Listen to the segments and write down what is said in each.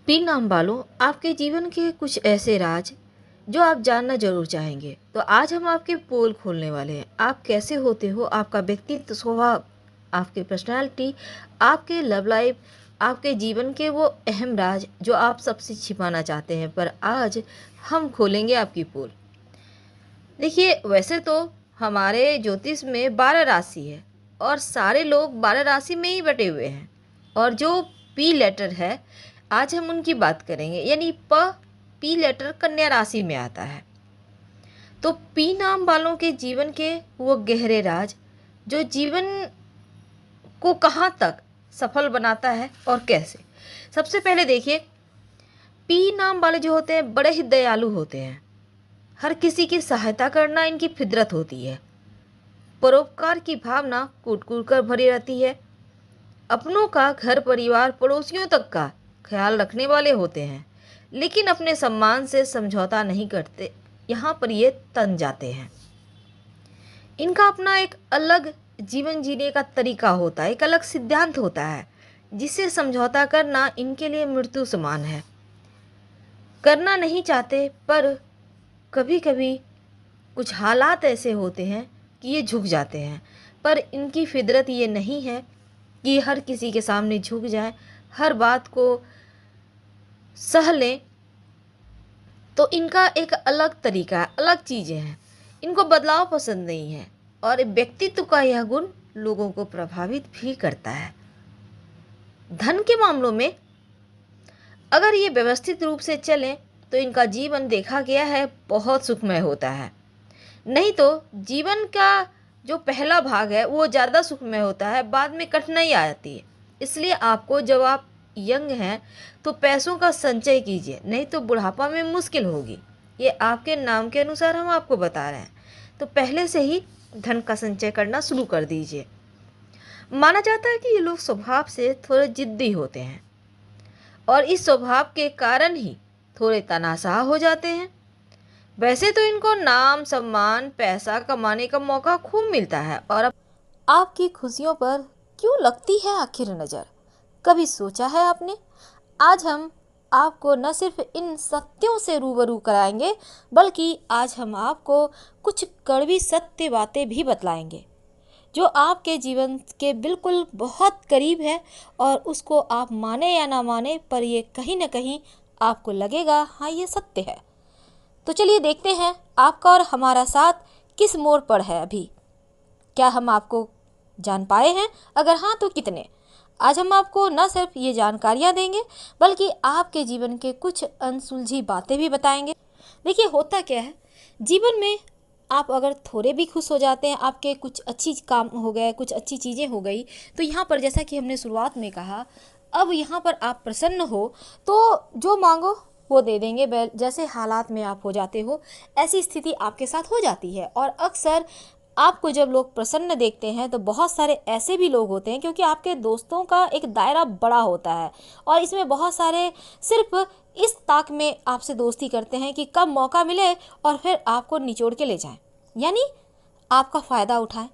P नाम वालों, आपके जीवन के कुछ ऐसे राज जो आप जानना ज़रूर चाहेंगे। तो आज हम आपके पोल खोलने वाले हैं। आप कैसे होते हो, आपका व्यक्तित्व, स्वभाव, आपकी पर्सनैलिटी, आपके लव लाइफ, आपके जीवन के वो अहम राज जो आप सबसे छिपाना चाहते हैं। पर आज हम खोलेंगे आपकी पोल। देखिए, वैसे तो हमारे ज्योतिष में 12 राशि है और सारे लोग 12 राशि में ही बटे हुए हैं। और जो पी लेटर है, आज हम उनकी बात करेंगे। यानी पी लेटर कन्या राशि में आता है। तो पी नाम वालों के जीवन के वो गहरे राज जो जीवन को कहाँ तक सफल बनाता है और कैसे। सबसे पहले देखिए, पी नाम वाले जो होते हैं बड़े ही दयालु होते हैं। हर किसी की सहायता करना इनकी फितरत होती है। परोपकार की भावना कूट कूट कर भरी रहती है। अपनों का, घर परिवार, पड़ोसियों तक का ख्याल रखने वाले होते हैं, लेकिन अपने सम्मान से समझौता नहीं करते। यहाँ पर ये तन जाते हैं। इनका अपना एक अलग जीवन जीने का तरीका होता है, एक अलग सिद्धांत होता है, जिससे समझौता करना इनके लिए मृत्यु समान है। करना नहीं चाहते, पर कभी कभी कुछ हालात ऐसे होते हैं कि ये झुक जाते हैं। पर इनकी फितरत ये नहीं है कि ये हर किसी के सामने झुक जाएं, हर बात को सह लें। तो इनका एक अलग तरीका है, अलग चीज़ें हैं। इनको बदलाव पसंद नहीं है और व्यक्तित्व का यह गुण लोगों को प्रभावित भी करता है। धन के मामलों में अगर ये व्यवस्थित रूप से चलें तो इनका जीवन देखा गया है बहुत सुखमय होता है। नहीं तो जीवन का जो पहला भाग है वो ज़्यादा सुखमय होता है, बाद में कठिनाई आ जाती है। इसलिए आपको, जब आप यंग हैं तो पैसों का संचय कीजिए, नहीं तो बुढ़ापा में मुश्किल होगी। ये आपके नाम के अनुसार हम आपको बता रहे हैं। तो पहले से ही धन का संचय करना शुरू कर दीजिए। माना जाता है कि ये लोग स्वभाव से थोड़े जिद्दी होते हैं और इस स्वभाव के कारण ही थोड़े तनाशाह हो जाते हैं। वैसे तो इनको नाम, सम्मान, पैसा कमाने का मौका खूब मिलता है और अब आपकी खुशियों पर क्यों लगती है आखिर नज़र, कभी सोचा है आपने? आज हम आपको न सिर्फ इन सत्यों से रूबरू कराएंगे, बल्कि आज हम आपको कुछ कड़वी सत्य बातें भी बतलाएंगे जो आपके जीवन के बिल्कुल बहुत करीब है। और उसको आप माने या ना माने, पर ये कहीं ना कहीं आपको लगेगा हाँ ये सत्य है। तो चलिए देखते हैं आपका और हमारा साथ किस मोड़ पर है अभी। क्या हम आपको जान पाए हैं? अगर हाँ तो कितने? आज हम आपको न सिर्फ ये जानकारियाँ देंगे, बल्कि आपके जीवन के कुछ अनसुलझी बातें भी बताएंगे। देखिए, होता क्या है जीवन में, आप अगर थोड़े भी खुश हो जाते हैं, आपके कुछ अच्छी काम हो गए, कुछ अच्छी चीज़ें हो गई, तो यहाँ पर जैसा कि हमने शुरुआत में कहा, अब यहाँ पर आप प्रसन्न हो तो जो मांगो वो दे देंगे। जैसे हालात में आप हो जाते हो, ऐसी स्थिति आपके साथ हो जाती है। और अक्सर आपको जब लोग प्रसन्न देखते हैं तो बहुत सारे ऐसे भी लोग होते हैं, क्योंकि आपके दोस्तों का एक दायरा बड़ा होता है और इसमें बहुत सारे सिर्फ इस ताक में आपसे दोस्ती करते हैं कि कब मौका मिले और फिर आपको निचोड़ के ले जाएं, यानी आपका फ़ायदा उठाएं।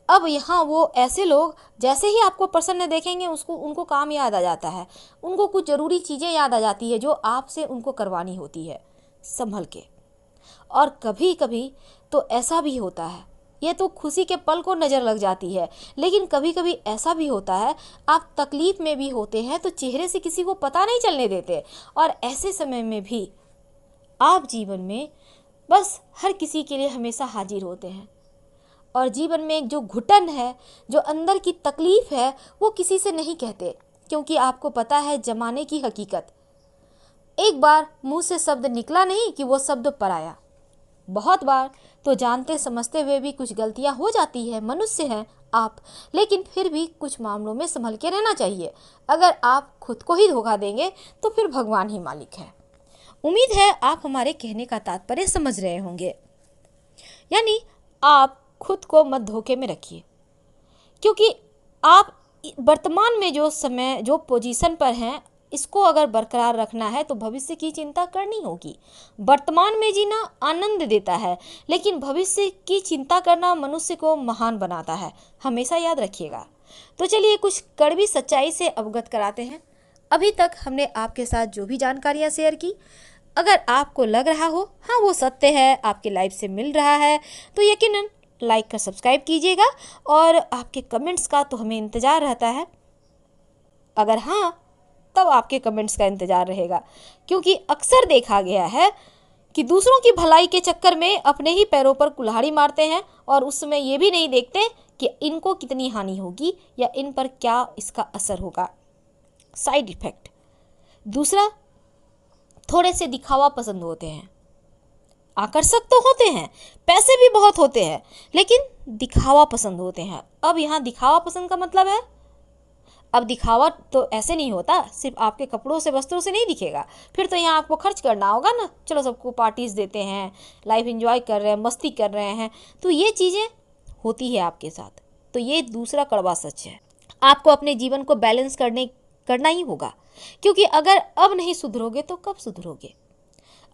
अब यहाँ वो ऐसे लोग जैसे ही आपको प्रसन्न देखेंगे, उनको काम याद आ जाता है, उनको कुछ ज़रूरी चीज़ें याद आ जाती है जो आपसे उनको करवानी होती है संभल के। और कभी कभी तो ऐसा भी होता है, ये तो खुशी के पल को नज़र लग जाती है, लेकिन कभी कभी ऐसा भी होता है आप तकलीफ़ में भी होते हैं तो चेहरे से किसी को पता नहीं चलने देते। और ऐसे समय में भी आप जीवन में बस हर किसी के लिए हमेशा हाजिर होते हैं। और जीवन में एक जो घुटन है, जो अंदर की तकलीफ़ है, वो किसी से नहीं कहते, क्योंकि आपको पता है जमाने की हकीकत। एक बार मुंह से शब्द निकला नहीं कि वो शब्द पराया। बहुत बार तो जानते समझते हुए भी कुछ गलतियां हो जाती है, मनुष्य हैं आप, लेकिन फिर भी कुछ मामलों में संभल के रहना चाहिए। अगर आप खुद को ही धोखा देंगे तो फिर भगवान ही मालिक है। उम्मीद है आप हमारे कहने का तात्पर्य समझ रहे होंगे। यानी आप खुद को मत धोखे में रखिए, क्योंकि आप वर्तमान में जो समय, जो पोजीशन पर हैं, इसको अगर बरकरार रखना है तो भविष्य की चिंता करनी होगी। वर्तमान में जीना आनंद देता है, लेकिन भविष्य की चिंता करना मनुष्य को महान बनाता है, हमेशा याद रखिएगा। तो चलिए कुछ कड़वी सच्चाई से अवगत कराते हैं। अभी तक हमने आपके साथ जो भी जानकारियाँ शेयर की, अगर आपको लग रहा हो हाँ वो सत्य है, आपकी लाइफ से मिल रहा है, तो यकीनन लाइक कर सब्सक्राइब कीजिएगा। और आपके कमेंट्स का तो हमें इंतज़ार रहता है। अगर हाँ, तब आपके कमेंट्स का इंतज़ार रहेगा, क्योंकि अक्सर देखा गया है कि दूसरों की भलाई के चक्कर में अपने ही पैरों पर कुल्हाड़ी मारते हैं और उस समय ये भी नहीं देखते कि इनको कितनी हानि होगी या इन पर क्या इसका असर होगा, साइड इफ़ेक्ट। दूसरा, थोड़े से दिखावा पसंद होते हैं, आकर्षक तो होते हैं, पैसे भी बहुत होते हैं, लेकिन दिखावा पसंद होते हैं। अब यहाँ दिखावा पसंद का मतलब है, अब दिखावा तो ऐसे नहीं होता, सिर्फ आपके कपड़ों से वस्त्रों से नहीं दिखेगा, फिर तो यहाँ आपको खर्च करना होगा ना। चलो सबको पार्टीज देते हैं, लाइफ एंजॉय कर रहे हैं, मस्ती कर रहे हैं, तो ये चीज़ें होती है आपके साथ। तो ये दूसरा कड़वा सच है। आपको अपने जीवन को बैलेंस करना ही होगा, क्योंकि अगर अब नहीं सुधरोगे तो कब सुधरोगे।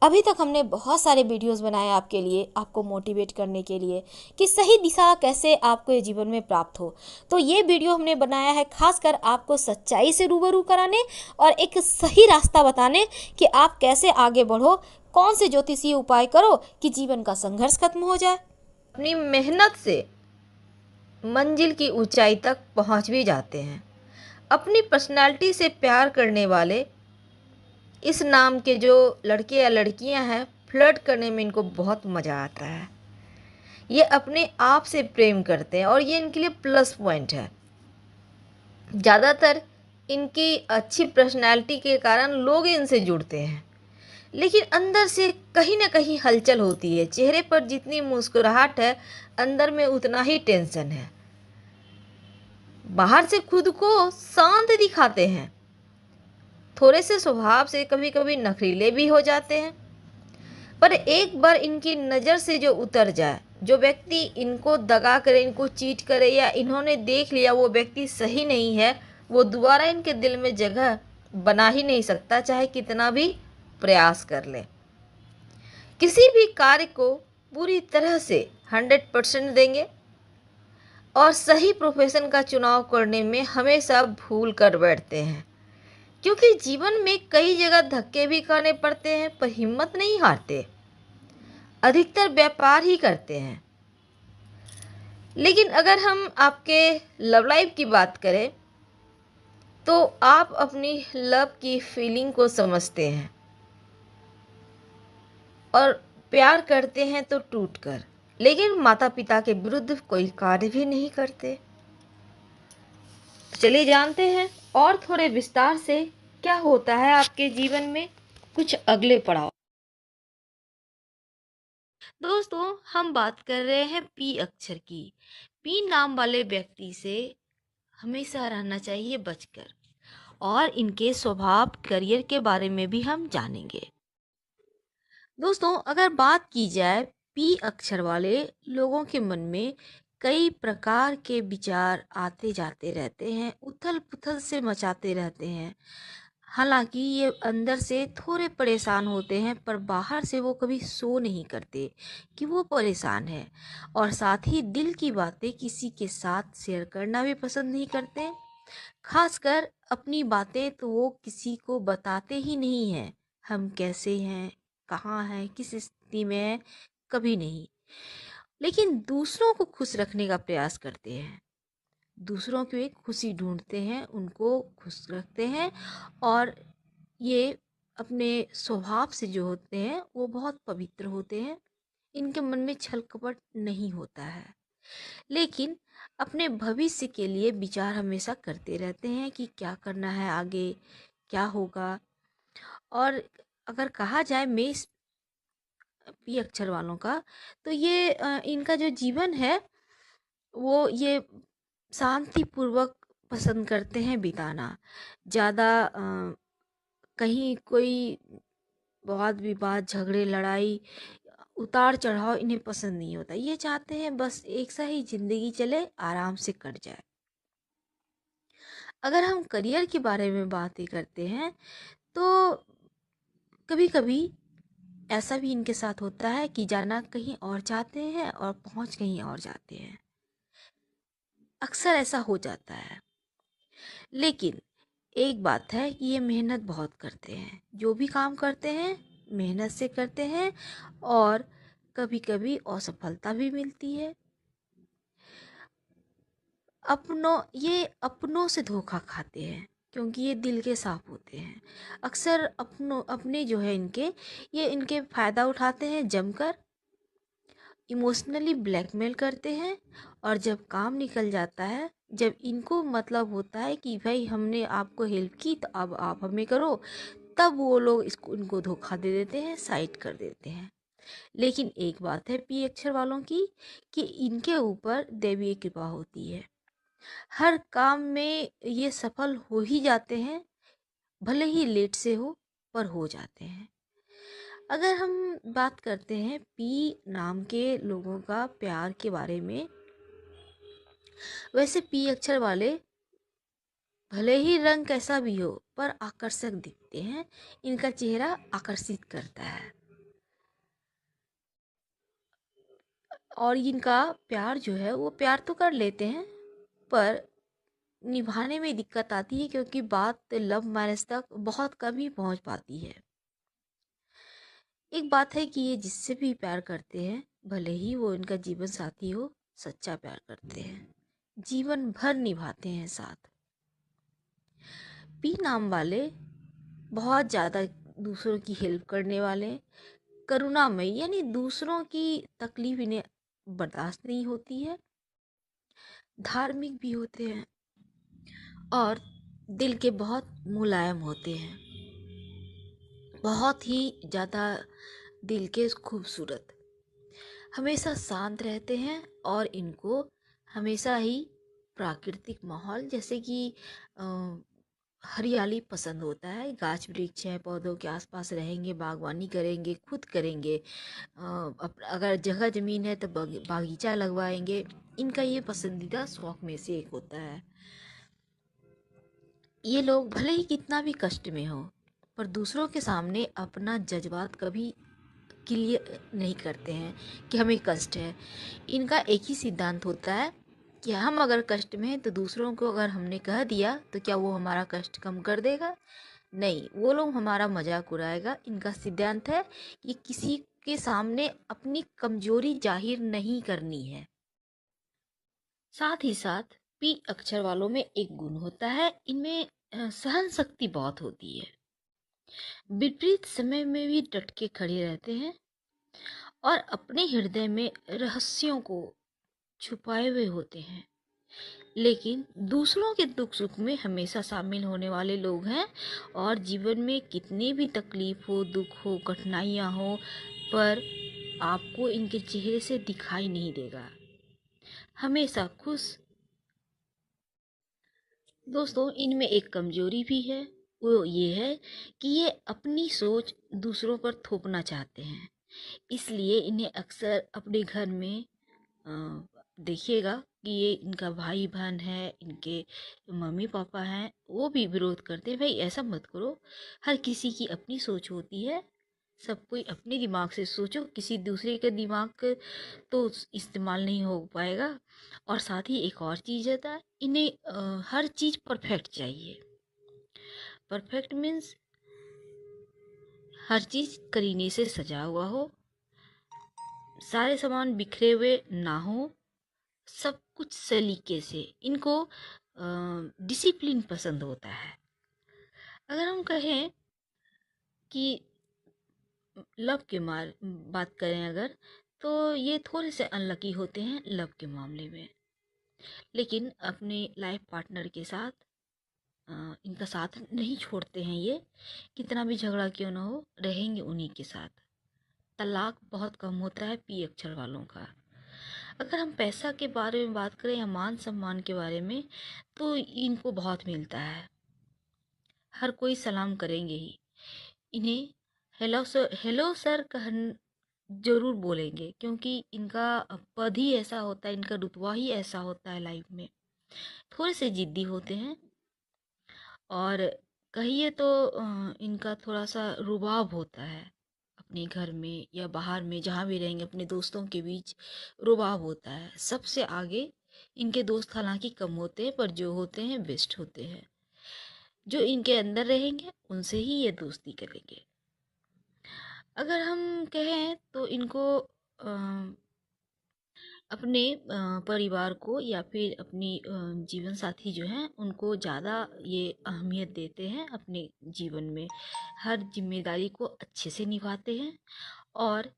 अभी तक हमने बहुत सारे वीडियोस बनाए आपके लिए, आपको मोटिवेट करने के लिए कि सही दिशा कैसे आपको ये जीवन में प्राप्त हो। तो ये वीडियो हमने बनाया है खासकर आपको सच्चाई से रूबरू कराने और एक सही रास्ता बताने कि आप कैसे आगे बढ़ो, कौन से ज्योतिषीय उपाय करो कि जीवन का संघर्ष खत्म हो जाए। अपनी मेहनत से मंजिल की ऊंचाई तक पहुंच भी जाते हैं। अपनी पर्सनालिटी से प्यार करने वाले इस नाम के जो लड़के या लड़कियां हैं, फ्लर्ट करने में इनको बहुत मज़ा आता है। ये अपने आप से प्रेम करते हैं और ये इनके लिए प्लस पॉइंट है। ज़्यादातर इनकी अच्छी पर्सनैलिटी के कारण लोग इनसे जुड़ते हैं, लेकिन अंदर से कहीं ना कहीं हलचल होती है। चेहरे पर जितनी मुस्कुराहट है, अंदर में उतना ही टेंशन है। बाहर से खुद को शांत दिखाते हैं, थोड़े से स्वभाव से कभी कभी नखरीले भी हो जाते हैं, पर एक बार इनकी नज़र से जो उतर जाए, जो व्यक्ति इनको दगा करे, इनको चीट करे या इन्होंने देख लिया वो व्यक्ति सही नहीं है, वो दोबारा इनके दिल में जगह बना ही नहीं सकता, चाहे कितना भी प्रयास कर ले। किसी भी कार्य को पूरी तरह से 100% देंगे और सही प्रोफेशन का चुनाव करने में हमेशा भूल कर बैठते हैं, क्योंकि जीवन में कई जगह धक्के भी खाने पड़ते हैं, पर हिम्मत नहीं हारते। अधिकतर व्यापार ही करते हैं। लेकिन अगर हम आपके लव लाइफ की बात करें तो आप अपनी लव की फीलिंग को समझते हैं और प्यार करते हैं तो टूट कर, लेकिन माता पिता के विरुद्ध कोई कार्य भी नहीं करते। चलिए जानते हैं और थोड़े विस्तार से क्या होता है आपके जीवन में कुछ अगले पड़ाव। दोस्तों, हम बात कर रहे हैं पी अक्षर की। पी नाम वाले व्यक्ति से हमेशा रहना चाहिए बचकर, और इनके स्वभाव करियर के बारे में भी हम जानेंगे। दोस्तों, अगर बात की जाए पी अक्षर वाले लोगों के मन में कई प्रकार के विचार आते जाते रहते हैं, उथल पुथल से मचाते रहते हैं। हालांकि ये अंदर से थोड़े परेशान होते हैं, पर बाहर से वो कभी शो नहीं करते कि वो परेशान है, और साथ ही दिल की बातें किसी के साथ शेयर करना भी पसंद नहीं करते। खासकर अपनी बातें तो वो किसी को बताते ही नहीं हैं, हम कैसे हैं, कहाँ हैं, किस स्थिति में हैं, कभी नहीं। लेकिन दूसरों को खुश रखने का प्रयास करते हैं, दूसरों की एक खुशी ढूंढते हैं, उनको खुश रखते हैं, और ये अपने स्वभाव से जो होते हैं वो बहुत पवित्र होते हैं। इनके मन में छल कपट नहीं होता है, लेकिन अपने भविष्य के लिए विचार हमेशा करते रहते हैं कि क्या करना है आगे, क्या होगा। और अगर कहा जाए मेष पी अक्षर वालों का, तो ये इनका जो जीवन है वो ये शांतिपूर्वक पसंद करते हैं बिताना। ज़्यादा कहीं कोई वाद विवाद, झगड़े, लड़ाई, उतार चढ़ाव इन्हें पसंद नहीं होता। ये चाहते हैं बस एक सा ही जिंदगी चले, आराम से कट जाए। अगर हम करियर के बारे में बात ही करते हैं तो कभी कभी ऐसा भी इनके साथ होता है कि जाना कहीं और चाहते हैं और पहुंच कहीं और जाते हैं। अक्सर ऐसा हो जाता है, लेकिन एक बात है कि ये मेहनत बहुत करते हैं, जो भी काम करते हैं मेहनत से करते हैं, और कभी कभी असफलता भी मिलती है। अपनों से धोखा खाते हैं क्योंकि ये दिल के साफ होते हैं। अक्सर अपने जो है ये इनके फ़ायदा उठाते हैं जमकर, इमोशनली ब्लैकमेल करते हैं। और जब काम निकल जाता है, जब इनको मतलब होता है कि भाई हमने आपको हेल्प की तो अब आप हमें करो, तब वो लोग इनको धोखा दे देते हैं, साइड कर देते हैं। लेकिन एक बात है पी अक्षर वालों की, कि इनके ऊपर दैवीय कृपा होती है। हर काम में ये सफल हो ही जाते हैं, भले ही लेट से हो, पर हो जाते हैं। अगर हम बात करते हैं पी नाम के लोगों का प्यार के बारे में, वैसे पी अक्षर वाले भले ही रंग कैसा भी हो पर आकर्षक दिखते हैं। इनका चेहरा आकर्षित करता है, और इनका प्यार जो है वो प्यार तो कर लेते हैं, पर निभाने में दिक्कत आती है क्योंकि बात लव मैरिज तक बहुत कम ही पहुंच पाती है। एक बात है कि ये जिससे भी प्यार करते हैं, भले ही वो इनका जीवन साथी हो, सच्चा प्यार करते हैं, जीवन भर निभाते हैं साथ। पी नाम वाले बहुत ज़्यादा दूसरों की हेल्प करने वाले, करुणामयी, यानी दूसरों की तकलीफ इन्हें बर्दाश्त नहीं होती है, धार्मिक भी होते हैं, और दिल के बहुत मुलायम होते हैं, बहुत ही ज़्यादा दिल के खूबसूरत, हमेशा शांत रहते हैं। और इनको हमेशा ही प्राकृतिक माहौल, जैसे कि हरियाली पसंद होता है। गाछ वृक्ष है, पौधों के आसपास रहेंगे, बागवानी करेंगे, खुद करेंगे, अगर जगह ज़मीन है तो बागीचा लगवाएंगे। इनका ये पसंदीदा शौक में से एक होता है। ये लोग भले ही कितना भी कष्ट में हो, पर दूसरों के सामने अपना जज्बात कभी क्लियर नहीं करते हैं कि हमें कष्ट है। इनका एक ही सिद्धांत होता है कि हम अगर कष्ट में हैं तो दूसरों को अगर हमने कह दिया तो क्या वो हमारा कष्ट कम कर देगा? नहीं, वो लोग हमारा मजाक उड़ाएगा। इनका सिद्धांत है कि किसी के सामने अपनी कमजोरी जाहिर नहीं करनी है। साथ ही साथ पी अक्षर वालों में एक गुण होता है, इनमें सहन शक्ति बहुत होती है। विपरीत समय में भी डट के खड़े रहते हैं, और अपने हृदय में रहस्यों को छुपाए हुए होते हैं, लेकिन दूसरों के दुख सुख में हमेशा शामिल होने वाले लोग हैं। और जीवन में कितनी भी तकलीफ हो, दुख हो, कठिनाइयाँ हो, पर आपको इनके चेहरे से दिखाई नहीं देगा, हमेशा खुश। दोस्तों, इनमें एक कमजोरी भी है, वो ये है कि ये अपनी सोच दूसरों पर थोपना चाहते हैं। इसलिए इन्हें अक्सर अपने घर में देखिएगा कि ये इनका भाई बहन है, इनके मम्मी पापा हैं, वो भी विरोध करते हैं, भाई ऐसा मत करो। हर किसी की अपनी सोच होती है, सब कोई अपने दिमाग से सोचो, किसी दूसरे के दिमाग तो इस्तेमाल नहीं हो पाएगा। और साथ ही एक और चीज़ होता है, इन्हें हर चीज़ परफेक्ट चाहिए। परफेक्ट मीन्स हर चीज़ करीने से सजा हुआ हो, सारे सामान बिखरे हुए ना हो, सब कुछ सलीके से। इनको डिसिप्लिन पसंद होता है। अगर हम कहें कि लव के बात करें अगर, तो ये थोड़े से अनलकी होते हैं लव के मामले में, लेकिन अपने लाइफ पार्टनर के साथ इनका साथ नहीं छोड़ते हैं। ये कितना भी झगड़ा क्यों ना हो, रहेंगे उन्हीं के साथ। तलाक बहुत कम होता है पी अक्षर वालों का। अगर हम पैसा के बारे में बात करें या मान सम्मान के बारे में, तो इनको बहुत मिलता है, हर कोई सलाम करेंगे ही। इन्हें हेलो सर कह जरूर बोलेंगे, क्योंकि इनका पद ही ऐसा होता है, इनका रुतबा ही ऐसा होता है लाइफ में। थोड़े से जिद्दी होते हैं, और कहिए तो इनका थोड़ा सा रुबाब होता है। अपने घर में या बाहर में जहाँ भी रहेंगे, अपने दोस्तों के बीच रुबाब होता है। सबसे आगे इनके दोस्त हालांकि कम होते हैं, पर जो होते हैं बेस्ट होते हैं। जो इनके अंदर रहेंगे उनसे ही ये दोस्ती करेंगे। अगर हम कहें तो इनको अपने परिवार को या फिर अपनी जीवन साथी जो हैं उनको ज़्यादा ये अहमियत देते हैं, अपने जीवन में हर जिम्मेदारी को अच्छे से निभाते हैं और